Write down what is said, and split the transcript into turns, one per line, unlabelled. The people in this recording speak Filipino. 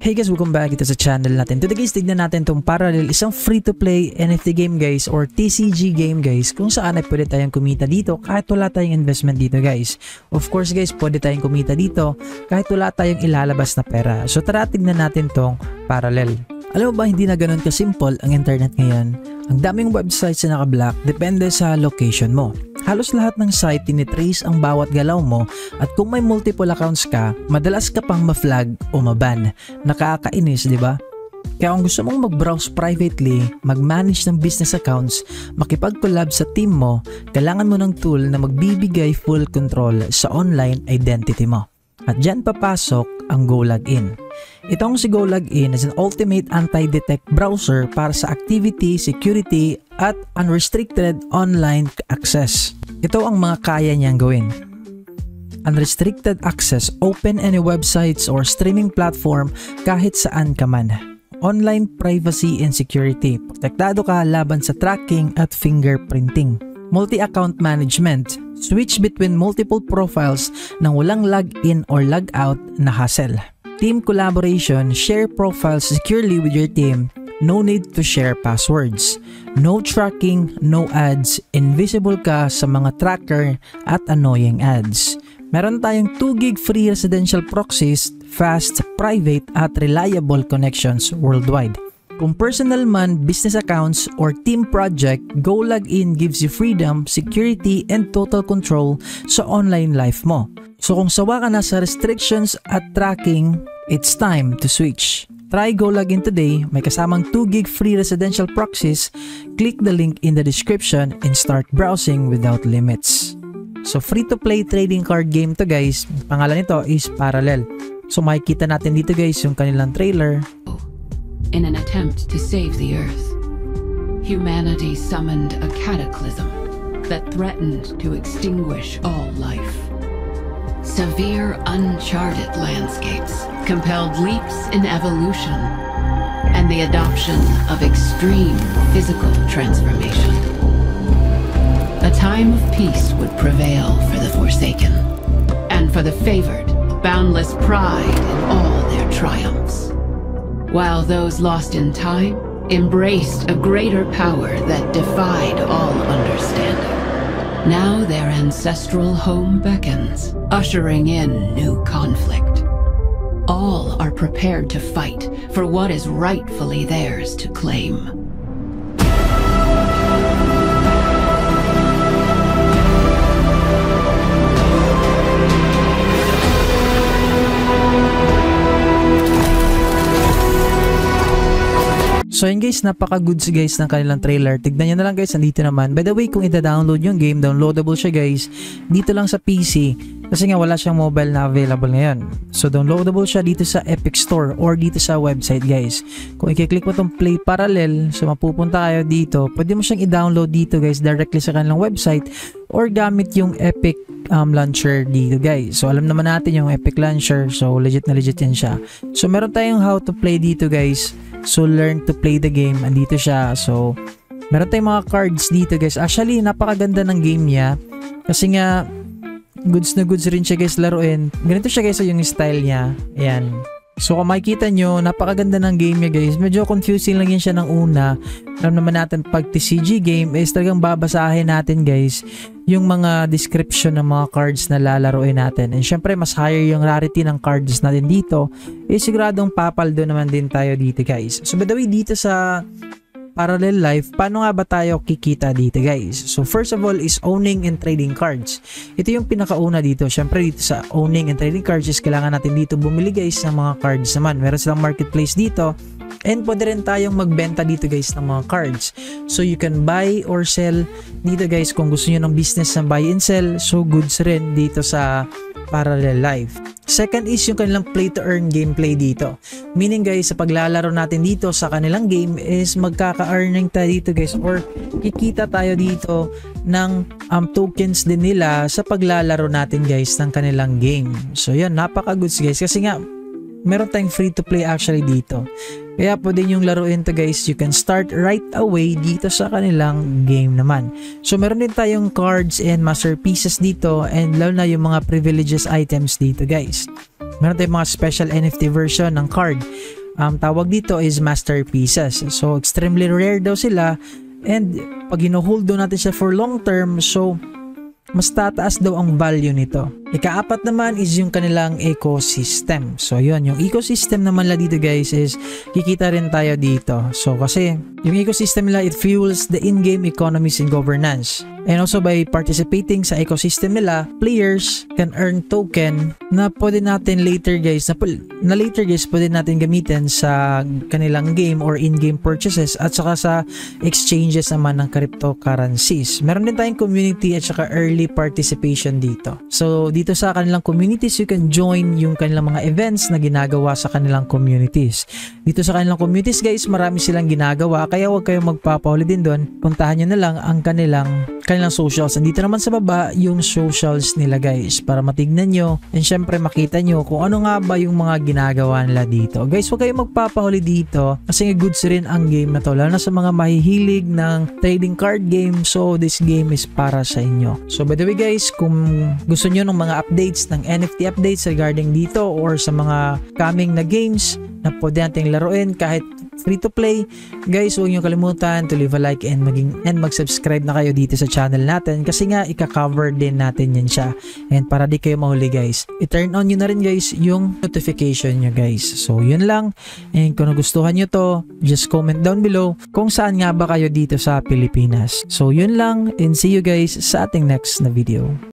Hey guys, welcome back ito sa channel natin. Today guys, tignan natin itong Parallel, isang free-to-play NFT game guys or TCG game guys, kung saan ay pwede tayong kumita dito kahit wala tayong investment dito guys. Of course guys, pwede tayong kumita dito kahit wala tayong ilalabas na pera. So tara, tignan natin tong Parallel. Alam mo ba, hindi na ganun kasimple ang internet ngayon. Ang daming websites na naka-block depende sa location mo. Halos lahat ng site tinitrace ang bawat galaw mo at kung may multiple accounts ka, madalas ka pang ma-flag o ma-ban. Nakakainis, di ba? Kaya kung gusto mong mag-browse privately, mag-manage ng business accounts, makipag-collab sa team mo, kailangan mo ng tool na magbibigay full control sa online identity mo. At dyan papasok ang GoLogin. Itong si GoLogin is an ultimate anti-detect browser para sa activity, security, at unrestricted online access. Ito ang mga kaya niyang gawin. Unrestricted access, open any websites or streaming platform kahit saan ka man. Online privacy and security, protektado ka laban sa tracking at fingerprinting. Multi-account management, switch between multiple profiles nang walang log-in or log-out na hassle. Team collaboration, share profiles securely with your team, no need to share passwords. No tracking, no ads, invisible ka sa mga tracker at annoying ads. Meron tayong 2 gig free residential proxies, fast, private at reliable connections worldwide. Kung personal man, business accounts, or team project, GoLogin gives you freedom, security, and total control sa online life mo. So kung sawa ka na sa restrictions at tracking, it's time to switch. Try GoLogin today, may kasamang 2 gig free residential proxies. Click the link in the description and start browsing without limits. So free-to-play trading card game to guys, pangalan nito is Parallel. So makikita natin dito guys yung kanilang trailer.
In an attempt to save the Earth, humanity summoned a cataclysm that threatened to extinguish all life. Severe, uncharted landscapes compelled leaps in evolution and the adoption of extreme physical transformation. A time of peace would prevail for the Forsaken, and for the favored, boundless pride in all their triumphs. While those lost in time embraced a greater power that defied all understanding. Now their ancestral home beckons, ushering in new conflict. All are prepared to fight for what is rightfully theirs to claim.
So yun guys, napaka-goods guys ng kanilang trailer. Tignan nyo na lang guys, nandito naman. By the way, kung ita-download yung game, downloadable siya guys. Dito lang sa PC. Kasi nga wala siyang mobile na available ngayon. So downloadable siya dito sa Epic Store or dito sa website guys. Kung i-click mo itong Play Parallel, so mapupunta kayo dito. Pwede mo siyang i-download dito guys directly sa kanilang website or gamit yung Epic launcher dito guys. So alam naman natin yung Epic launcher. So legit na legit yan siya. So meron tayong how to play dito guys. So learn to play the game, andito siya. So meron tayong mga cards dito guys. Actually napakaganda ng game niya kasi nga goods na goods rin siya guys laruin. Ganito siya guys yung style niya. Ayan. So kung makikita nyo, napakaganda ng game niya guys. Medyo confusing lang yun siya ng una. Alam naman natin pag TCG game is talagang babasahin natin guys yung mga description ng mga cards na lalaruin natin. And syempre mas higher yung rarity ng cards natin dito. Eh siguradong papaldo naman din tayo dito guys. So by the way, dito sa Parallel Life, paano nga ba tayo kikita dito guys? So first of all is owning and trading cards. Ito yung pinakauna dito. Syempre dito sa owning and trading cards is kailangan natin dito bumili guys ng mga cards naman. Meron silang marketplace dito. And pwede rin tayong magbenta dito guys ng mga cards. So you can buy or sell dito guys kung gusto nyo ng business na buy and sell. So goods rin dito sa Parallel Life. Second is yung kanilang play to earn gameplay dito. Meaning guys, sa paglalaro natin dito sa kanilang game is magkaka-earning tayo dito guys or kikita tayo dito ng tokens din nila sa paglalaro natin guys ng kanilang game. So yan, napaka-goods guys kasi nga meron tayong free to play actually dito. Kaya pwede yung laruin to guys. You can start right away dito sa kanilang game naman. So meron din tayong cards and masterpieces dito and lalo na yung mga privileges items dito guys. meron tayong mga special NFT version ng card. Tawag dito is masterpieces. So extremely rare daw sila, and pag hino-hold daw natin siya for long term, so mas tataas daw ang value nito. Ika-apat naman is yung kanilang ecosystem. So yun, yung ecosystem naman la dito guys is kikita rin tayo dito. So kasi yung ecosystem nila, it fuels the in-game economies and governance. And also by participating sa ecosystem nila, players can earn token na pwede natin later guys, pwede natin gamitin sa kanilang game or in-game purchases at saka sa exchanges naman ng cryptocurrencies. Meron din tayong community at saka early participation dito. So dito sa kanilang communities, you can join yung kanilang mga events na ginagawa sa kanilang communities. Dito sa kanilang communities guys, marami silang ginagawa, kaya huwag kayong magpapahuli din doon. Puntahan nyo na lang ang kanilang socials. Andito naman sa baba yung socials nila guys para matignan nyo and syempre makita nyo kung ano nga ba yung mga ginagawa nila dito. Guys, huwag kayong magpapahuli dito kasi nga goods rin ang game na to, lalo na sa mga mahihilig ng trading card game. So this game is para sa inyo. So by the way guys, kung gusto nyo ng mga updates ng NFT updates regarding dito or sa mga coming na games na pwede nating laruin kahit free to play, guys, huwag nyo kalimutan to leave a like and mag-subscribe na kayo dito sa channel natin kasi nga ika-cover din natin yan siya. And para di kayo mahuli guys, i-turn on nyo na rin guys yung notification nyo guys. So yun lang, and kung nagustuhan nyo to, just comment down below kung saan nga ba kayo dito sa Pilipinas. So yun lang, and see you guys sa ating next na video.